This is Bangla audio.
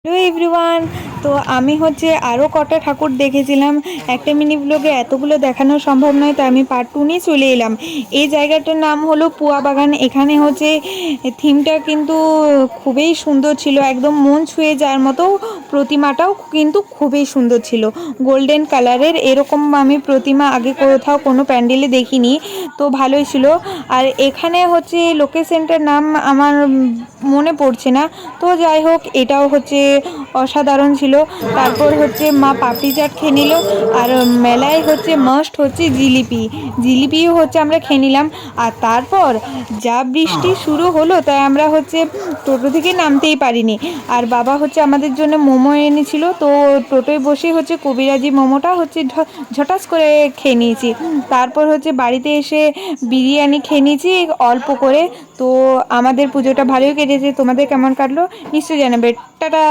Hello everyone. তো আমি হচ্ছে আরও কটা ঠাকুর দেখেছিলাম। একটা মিনি ব্লগে এতগুলো দেখানো সম্ভব নয়, তো আমি পার্ট 2 নিয়ে চলে এলাম। এই জায়গাটার নাম হলো পুয়া বাগান। এখানে হচ্ছে থিমটা কিন্তু খুবই সুন্দর ছিল, একদম মন ছুঁয়ে যাওয়ার মতো। প্রতিমাটাও কিন্তু খুবই সুন্দর ছিল, গোল্ডেন কালারের। এরকম আমি প্রতিমা আগে কোথাও কোনো প্যান্ডেলে দেখিনি, তো ভালোই ছিল। আর এখানে হচ্ছে লোকেশনটার নাম আমার মনে পড়ছে না, তো যাই হোক এটাও হচ্ছে অসাধারণ ছিল। তারপর হচ্ছে মা পাপড়ি চাট খেয়ে নিল। আর মেলায় হচ্ছে মাস্ট হচ্ছে জিলিপিও হচ্ছে আমরা খেয়ে নিলাম। আর তারপর যা বৃষ্টি শুরু হলো, তাই আমরা হচ্ছে টোটো থেকে নামতেই পারিনি। আর বাবা হচ্ছে আমাদের জন্য মোমো এনেছিল, তো টোটোয় বসে হচ্ছে কবিরাজি মোমোটা হচ্ছে ঝটাস করে খেয়ে নিয়েছি। তারপর হচ্ছে বাড়িতে এসে বিরিয়ানি খেয়ে নিয়েছি অল্প করে। তো আমাদের পুজোটা ভালোই কেটেছে। তোমাদের কেমন কাটলো নিশ্চয়ই জানাবে। টাটা।